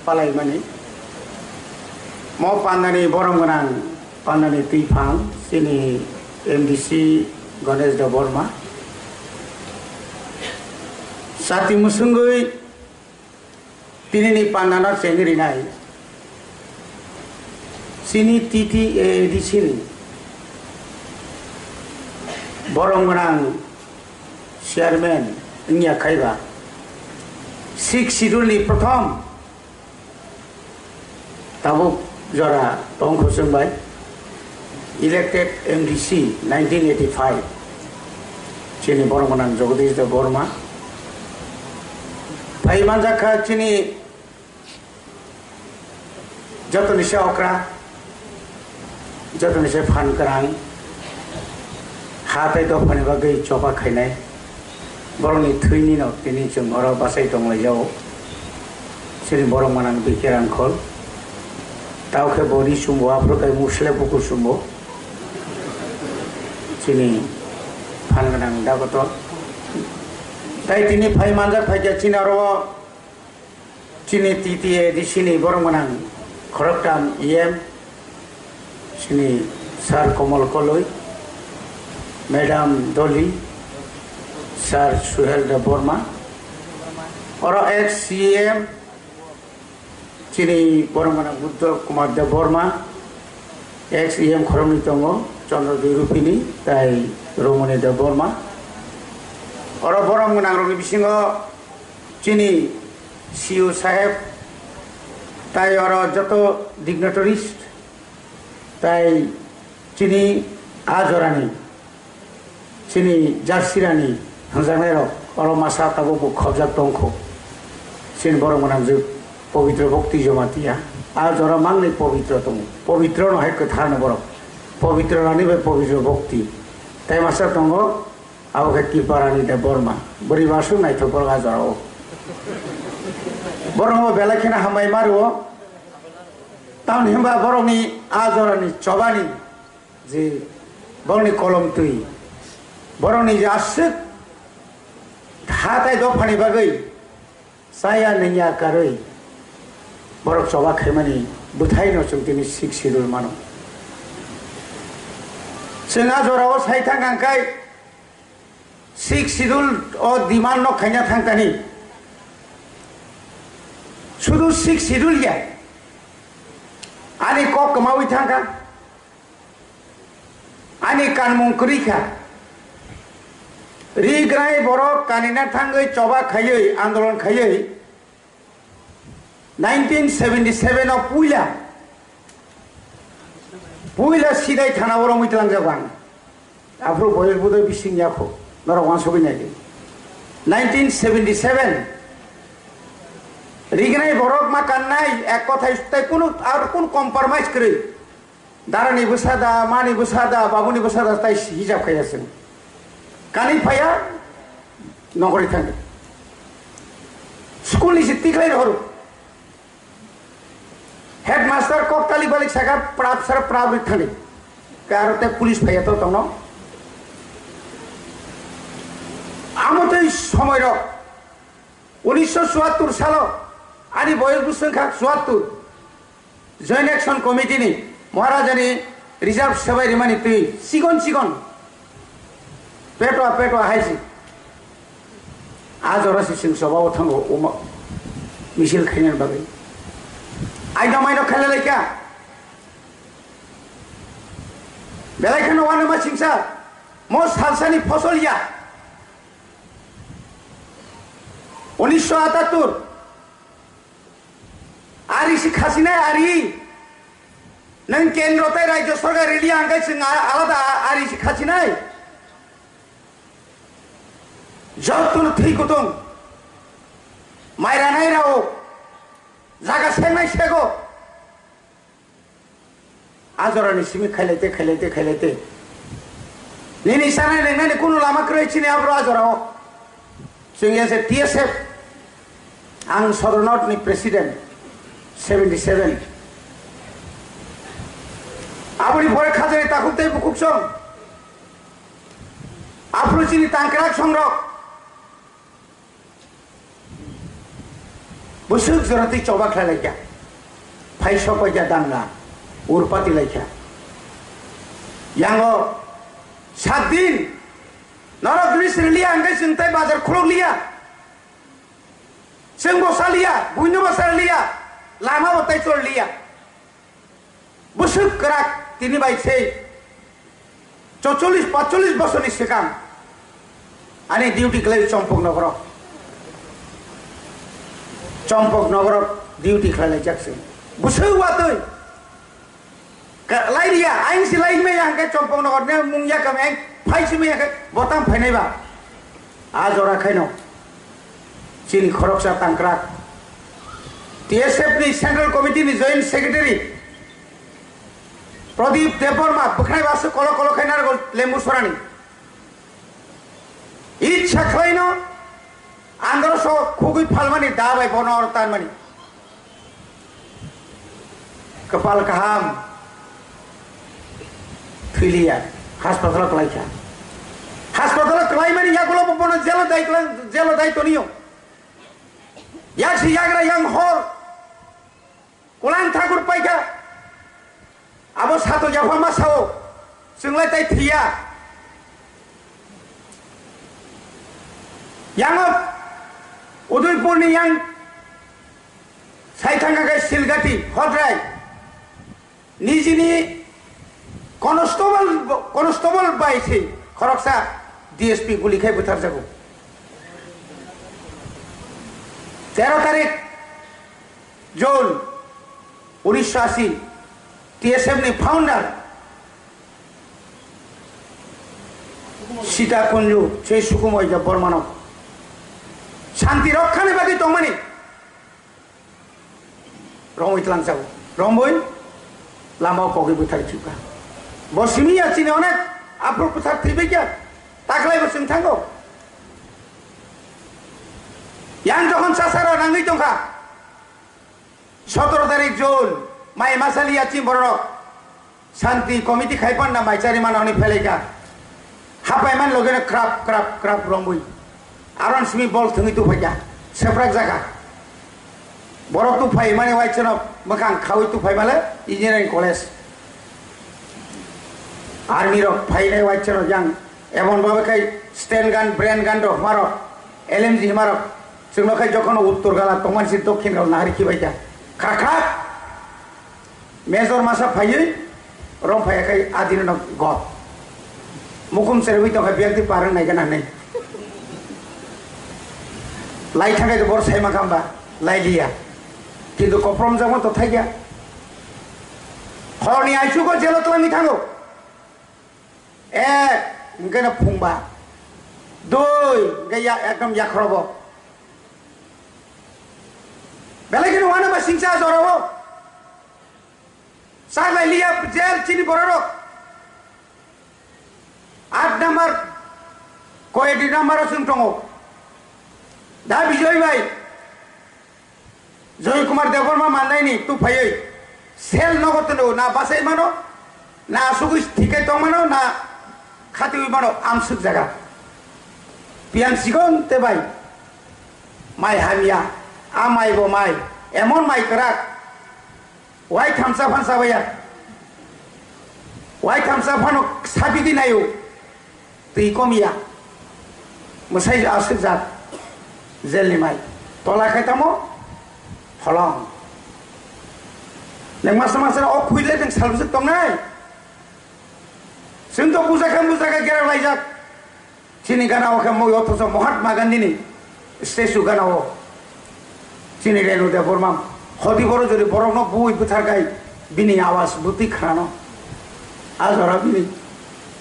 palai mani mau pandani borong menang pandani tipang sini MDC Ganesh Da Burma sati musungui tinini pandana cengiri nai sini TTA di sini borong menang chairman nya khaiba Sikh schedule ni pratham tabuk jora tongkho sumbai elected MDC 1985 chini borong menang Jagadish Da Burma pai manjaka chini joto nisha okra joto nisha phan karang hatai do phani bagai chopa khainai borong ni thuini no tini chung ora basai tonglai jao sini borong manang bikirang khol tau ke bodi sumbo apro kai musle buku sumbo sini phan ganang da goto tai tini phai manjak phai ja china ro chini TTA di sini borong manang khoroktam EM sini sar Komal Koloi Madam Dolly Sir Suhel Da Burma और ex CM chini borong manang Buddha Kumar Da Burma ex EM khoromni tongo Chandra Durupini tai Romani Da Burma और borong manang roni bisingo chini CU saheb tai और joto dignitaries tai chini ajorani chini jarsirani Hanzanero oro masa tabu bu khobjak tongkho sin borong manang je pavitra bhakti jomatia aaj ora mangni pavitra tong pavitra no hai katha na borok pavitra rani be pavitra bhakti tai masa tongo aw ki parani Da Burma bori basu nai to borga jaro borong bela khina hamai maru taun himba borong ni aaj ora ni chobani je borong ni kolom tui borong ni jasik hatai do phani bagai saya nenya karoi borok soba khemani buthai no chungtini Sikh schedule mano sena jorao sai thang kai Sikh schedule o diman no khanya thang tani sudu Sikh schedule ya ani ko kamawi thang ka ani kan mungkri kha Rigrai borok kanina thangai choba khayoi andolon khayoi 1977 of puila sidai thana borok mitlang jagwan afro boyel budai bising yakho nora wansobi nagi 1977 Rigrai borok ma kannai ek kothai tai kono ar kon compromise kri darani busada mani busada babuni busada tai hijab khayasen Kani paya nokori thang school is tiklai horu headmaster koktali balik saka prap sar prap thani karote police paya to tono amote somoy ro 1974 salo ani boyel busangkha 74 joint action committee ni maharajani reserve sabai rimani tui sigon पेटवा HiAce आज और सिंह सभा थांगो ओमा missile खाइनन बागै आइदा माइनो खाइलाय क्या बेलायखन वानो मा सिंसा मो सालसानि फसलिया 1978 आरि सि खासिनाय आरि नों केन्द्रताय राज्य सरकार रेडी आंगाय जों आलादा आरि सि खासिनाय Jauh thik utong, Mairanai rao, jaga senai sego. Azorani simi khailete. Nini sana nene kuno lama kroi chini abro azorao. Sehingga se TSF, ang Soronot ni President 77. Abri pore khajari takutei bukuksong. Afro chini tangkrak songrok. busuk jorati coba khalaikia phai sokoja danga urpati laikia yango 7 दिन नरक दृश्य लिया अंगे चिंताय बाजार खुलक लिया जों बसा लिया बुइनो बसा लिया लामा बताय चल लिया बुसुक कराक तिनि बायसे 44-45 বছরनि सिगां आनि डिउटि खालाय चम्पक नगर डिउटि खालाय जाक्से बुसुक वातै लाइरिया आइन से लाइन में यहाँ के चम्पक नगर ने मुंगिया कम एक फाइस में यहाँ के बोताम फाइने बा आज और खाइनो चीनी खरकसा तांक्राक टीएसएफ नि सेंट्रल कमिटी नि जॉइंट सेक्रेटरी प्रदीप देवबर्मा बखनाय बासो कलो कलो खाइनार लेम्बु सरानी इच्छा खाइनो आंध्र सो खुगुई फालमानी दाबाय बनर तानमानी कपाल काहाम थैलिया हास्पाताल कलाइखा हास्पाताल कलाई माने यागुलो बनो जेलो दाय तनियो यागसे याग्रा yang hor कुलान ठाकुर पाइखा आबो सातो जाफा मासाओ जोंलाय ताय थैया yang उदयपुरनि yang साइथांगा सिलगाटी हद्राय निजिनि कनस्टेबल बायसे खरकसा डीएसपी गुलिखाय बुथार जागो 13 तारिख जून 1980 टीएसएफ नि फाउंडर सीता कुंजु से सुकुमय बर्मानो शांति रक्षानि बागै दंमानि रंबय तलांजागो रंबय लामा पगै बुथार चिपा बसिमी आचिने अनेक आफर पुथार थैबाय क्या ताग्लायबो जों थांगौ yang जखन सासारा नांगै दंखा 17 तारिख जून माइ मासालि आचि बरक शांति कमिटी खाइपान ना माइचारि माननि फेलायका हापायमान लगेनो क्राप क्राप क्राप रंबुई आरन सिमी बल थंगै तु फायका सेफ्राक जागा बरक तु फाय माने वाइचनो मखां खावै तु फाय माले इंजिनियरिंग कलेज आर्मी रक फायनाय वाइचनो जां एमन बाबेखाय स्टेन गान ब्रेन गान द मारो एलएमजी मारो जोंनाखाय जखन उत्तर गाला तमानसि दक्षिण गाल नाहरिखि बायजा खाखा मेजर मासा फायै रं फायाखाय आदिन ग मुकुम सेरबै तखाय बेगदि पारन नायगोन हानै लाई थांगाय बर साइमा खामबा लाइलिया किन्तु कफ्रम जागोन तो थाइया हरनि आइसुखौ जेल तलांनि थांगौ ओंखायनो फुंबा दुइ गैया एकदम याख्रब बेलायखिनि वानोबा सिंसा जरावो सागलाय लिया जेल चिनि बररो 8 नम्बर कयदि नम्बर जों दङ दा बिजय भाई जय कुमार देवबर्मा माननायनि तु फायै सेल नगतनो ना बासाय मानो ना सुगु थिकै दं मानो ना खातिवि मानो आमसुक जागा पियान सिगन ते भाई माइ हामिया आ माइबो माइ एमन माइ कराक वाइ थामसा फानसा बाया वाइ थामसा फानो साबिदि नायो दै कमिया मसाइ आसुक जात जेलनि माइ तला खायतामो फलं नों मास मासरा अ खुइले जों सालबुजों दंनाय जों तो बुजाखा गेराव लायजाक चिनि गानाव मय अथस महात्मा गान्धीनि स्टेचु गानाव चिनि रेणु देवबर्मा हदि बर जदि बरकनो बुइ बुथारगाय बिनि आवाज बुति खानो आजरा बिनि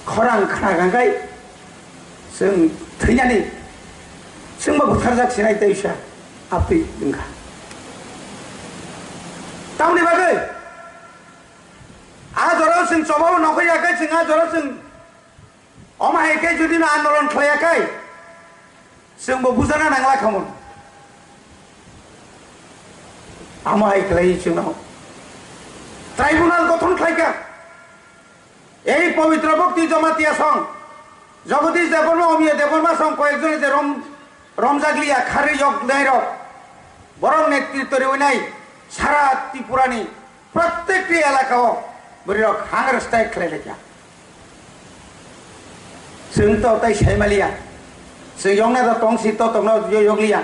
खरां खानागाय जों थैनानै जोंबो बुथार जाखिनाय दैसा आपै जोंखा तावनि बागै आजराव जों सबाव नखैयाखै जों आजराव जों अमायकै जुदि आन्दोलन खालायाखै जोंबो बुजाना नांला खामोन आमाय खालायो जोंनाव ट्राइब्यूनल गठन खालायखा এই পবিত্র ভক্তি জমাতিয়া সং জগদীশ দেববর্মা অমিয় দেববর্মা সং কয়েকজনে যে রমজাগলিয়া খারি যক নাই রক বরং নেতৃত্ব নাই সারা ত্রিপুরানি প্রত্যেকটি এলাকাও বরিরক হাঙ্গার স্ট্রাইক খেলাইলাইয়া जोंथ' ताई साइमालिया जों यंगना दा तंसि तो तंगना यगलिया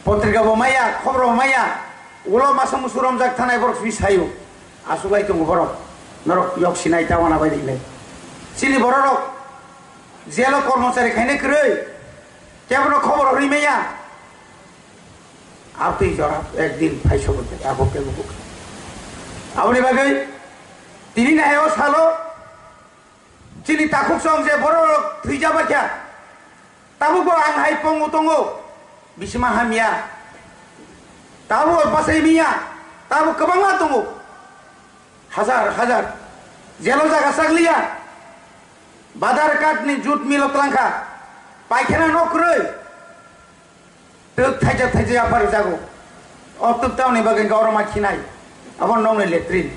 पत्रिका बमाया खबर बमाया उलो मासा मुसुरम जाक थानाय बर बिसायो आसुलाय दङ बर नरक यक सिनाय तावाना बायदिले सिनि बररक जेल कर्मचारी खायने क्रै केबनो खबर हरिमाया आपति जरा एक दिन फाइसो बते आबो केबो आबनि बागै तिनि नायाव सालो Cini takuk song je borok thrija baca, tahu ko ang hai pongu tongo, bisma hamia, tahu pasai mia, tahu kebangga tongo, hazar, jelo jaga saglia, badar kat ni jut milok langka, paikena nokroi, tuk thaja apa jago, tuk tahu ni bagian kau orang machinai, abang nong ni letrin,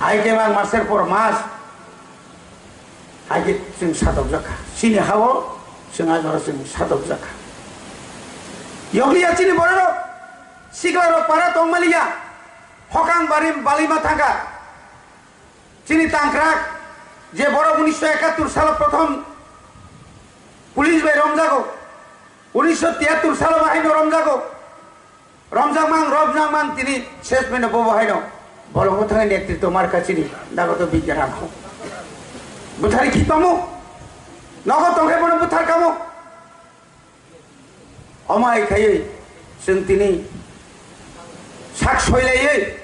ai kemang master por mas. 아직 지금 사독자가 신이 하고 정하자로 지금 사독자가 여기야 지니 뭐라로 시가로 para 동말이야 허강 바림 발리마 থাকা 지니 땅크락 যে বড় 1971 সালে প্রথম police ভাই রমজাগো 1973 সালে বাহিনী রমজাগো রমজাগমান তিনি শেষ মেনে বউ বাহিনী বড় কোথায় নেতৃত্ব মার কাছে দাগত বিজ্ঞান রাখো Buthari kamu, naga tongkai mana buthar kamu? Omai kaya, sentini, sak soilai,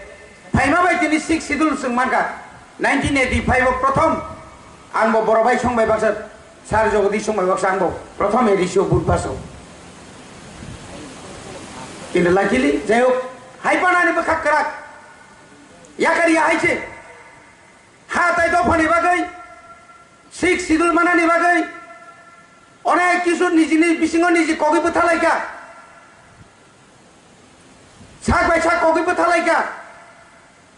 paima bai tini sik sidul sengmanka, 1985 prothom, angbo borobai songbai baksa, sar jogodi songbai baksa angbo, prothom edisio budbaso. Kini lakili, jayo, hai panani bakak kerak, ya kari ya hai ce, hatai do pani bagai. Sik sidul mana nih bagai, orang kisut niji bisingon niji kogi betalaika, sak baca kogi betalaika,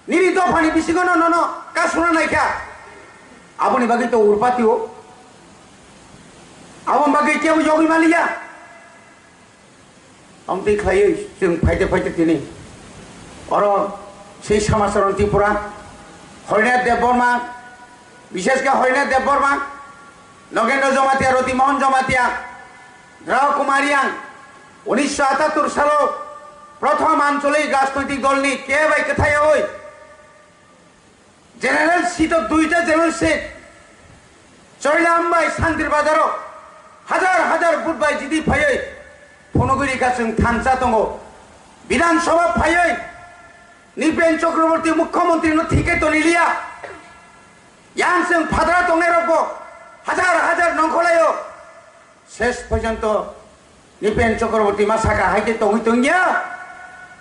niri to pani bisingon nono kasuna naika, abu nih bagai to urpatio, abu bagai kia bujogi malia, amti khayu, jeng fight ini, orang si sama seorang Tripura, Hornet Deborma. বিশেষ করে হরিনাথ দেববর্মা নগেন্দ্র জমাতিয়া রতিমোহন জমাতিয়া রাও কুমারিয়াং 1978 সালে প্রথম আঞ্চলিক রাজনৈতিক দল নি কে ভাই কোথায় হই জেনারেল সিট দুইটা জেনারেল সিট চইলাম ভাই শান্তির বাজারও হাজার বুট ভাই জিদি ফাইই ফনগুরি কাছং থানসা দङ বিধানসভা ফাইই নিপেন চক্রবর্তী মুখ্যমন্ত্রী নথিকে তো নিলিয়া yang sing padra tonge robo hajar nongkolayo শেষ পর্যন্ত নিপেন চক্রবর্তী মাসাকা হাইতে tongi tongia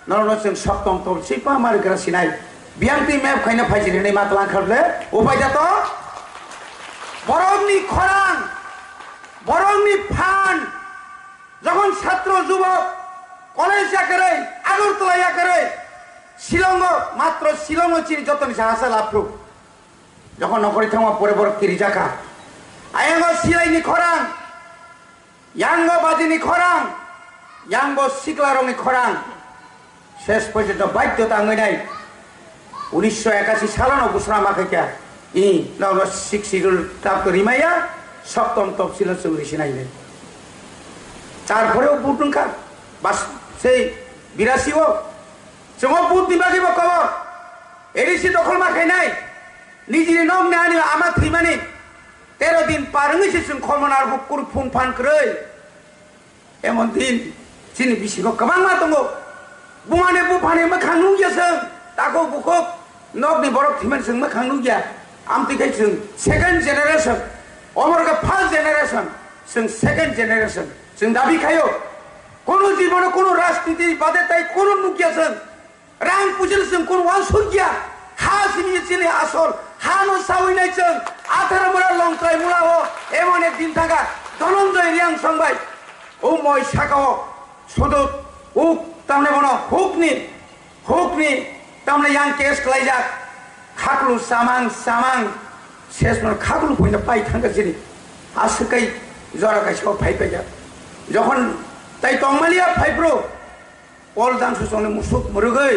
নরনো sing সপ্তম তল সিপা মার গ্রাসি নাই বিয়াংতি ম্যাপ খাইনা ফাইজিরে নাই মাতলাং খাবলে উপায় যা তো বরংনি ফান যখন ছাত্র যুবক কলেজ করে আগরতলা করে শিলং মাত্র শিলং চিনি যত হাসা লাফরু যখন নকরি থামা পরে বড় কিরি জাকা আয়াঙ্গ সিলাইনি খরাং ইয়াঙ্গ বাজিনি খরাং ইয়াঙ্গ সিকলারংনি খরাং শেষ পর্যন্ত বাধ্যতা নাই 1981 সালে ঘোষণা মাখাইকা ই নব শিক্ষিদুল তাপ রিমাইয়া সপ্তম তফসিল চৌরিশি নাইলে তারপরেও বুট নঙ্কা বাস সেই 82 जों बुट दिबागिबो खबर एडिसि दखल माखाय नाय निजिनि नम नानि आमा थैमानि 13 दिन पारंगिसि जों खमनार बुकुर फुन फान क्रै एमन दिन सिनि बिसिखौ गोबां मा दङ बुमाने बुफाने मोखां नुगियासों ताखौ बुखौ नगनि बरफ थैमान जों मोखां नुगिया आमतिखाय जों सेकेन्ड जेनारेशन अमरगा फार्स्ट जेनारेशन जों सेकेन्ड जेनारेशन जों दाबिखायो কোনো জীবনে কোনো রাজনীতি বাদে তাই কোন নুকিয়াছেন রাং পুজিলছেন কোন ওয়ানসুগিয়া হাসিনি চিনি আসল হানো সাউইনাইছেন 18 মুরা লংত্রাই মুলাও এমন একদিন থাকা ধনঞ্জয় রিয়াং সংবাই ও মই সাকাও সদত উক তামনে বনো হুকনি তামনে ইয়াং কেস ক্লাইজা খাকলু সামাং শেষ মন খাকলু পয়না পাই থাঙ্গাছিনি আসকাই জরাকাই সব ফাইপাইজা যখন তাই তংমালিয়া ফাইপ্রো all dan susone musuk murugai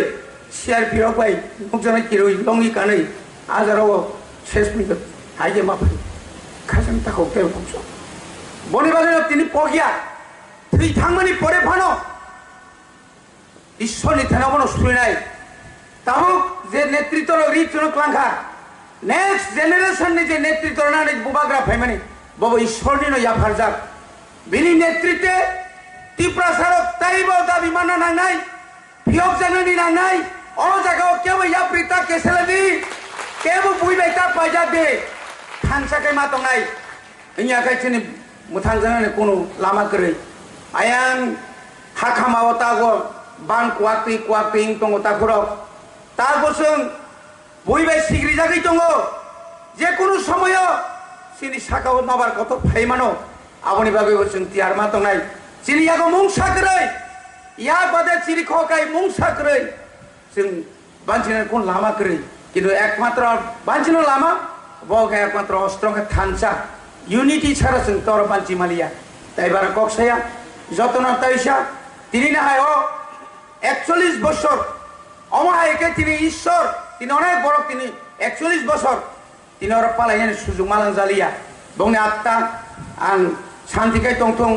CRP rok bai mukjana kiroi longi kanai azaro sesmi haige mapai khasan ta hotel bongso boni bagay tini pogia tui thangmani pore phano ঈশ্বরনি থানাবনো শুনে নাই তাহক যে নেতৃত্ব রিচন ক্লাঙ্কা নেক্সট জেনারেশন যে নেতৃত্ব না বুবাগ্রা ফাইমানি বাবা ঈশ্বরনি ইয়া ফারজাক বিনি নেতৃত্বে ত্রিপুরা সারক তাইব দাবি মানা নাংনাই ফিয়ক জানানি নাংনাই অ জায়গাও কেউ ইয়া প্রিতা কেসেলাদি কেউ বুইবাই তা পাইজা দে থাংসাকে মাতংনাই ইয়া কাইছিনি মুথাং জানানি কোনো লামা করে আয়াং হাখামাও তাগো ban kuakti tongo takurok tar bosong boibai sigri jagai tongo je kono somoyo sini sakao mabar koto phaimano aboni babe bosong tiar ma tongnai sini yago mungsa krei ya bade chiri khokai mungsa krei sing banchina kon lama krei kintu ekmatra banchino lama boga ekmatra ostrong thansa unity chara sing tor banchi malia tai bara koksaya jotona taisa tini na hayo 41 বছর অমায়কে তিনি ঈশ্বর তিনি অনেক বড় তিনি 41 বছর তিনি ওরা পালাইনে সুযোগ মালাং জালিয়া বংনি আত্মা আন শান্তিকাই টংটং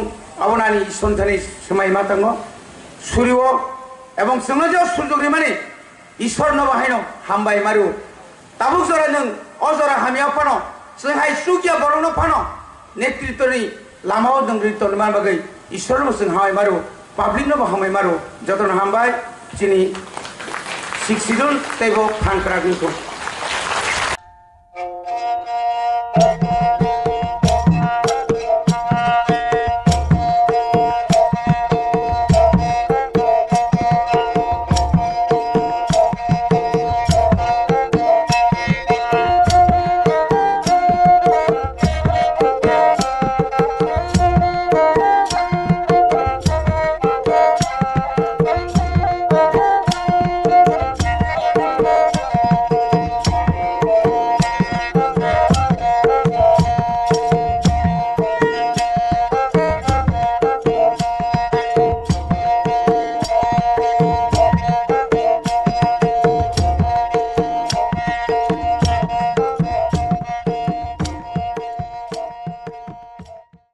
অবনানি সন্ধানি সময় মাতাঙ্গ সুরিও এবং সমাজ সুযোগ মানে ঈশ্বর নবাহাইন হামবাই মারু তাবুক জরা নং অজরা হামিয়া ফানো जोंहाय सुगिया बरनो फानो नेतृत्वनि लामाव जों रितन मान बागै ঈশ্বর जों हाय मारु पाब्लिक नो हामाय मारु जतन हामबाय चिनि सिक्सिदुन तैबो फानक्रागिखौ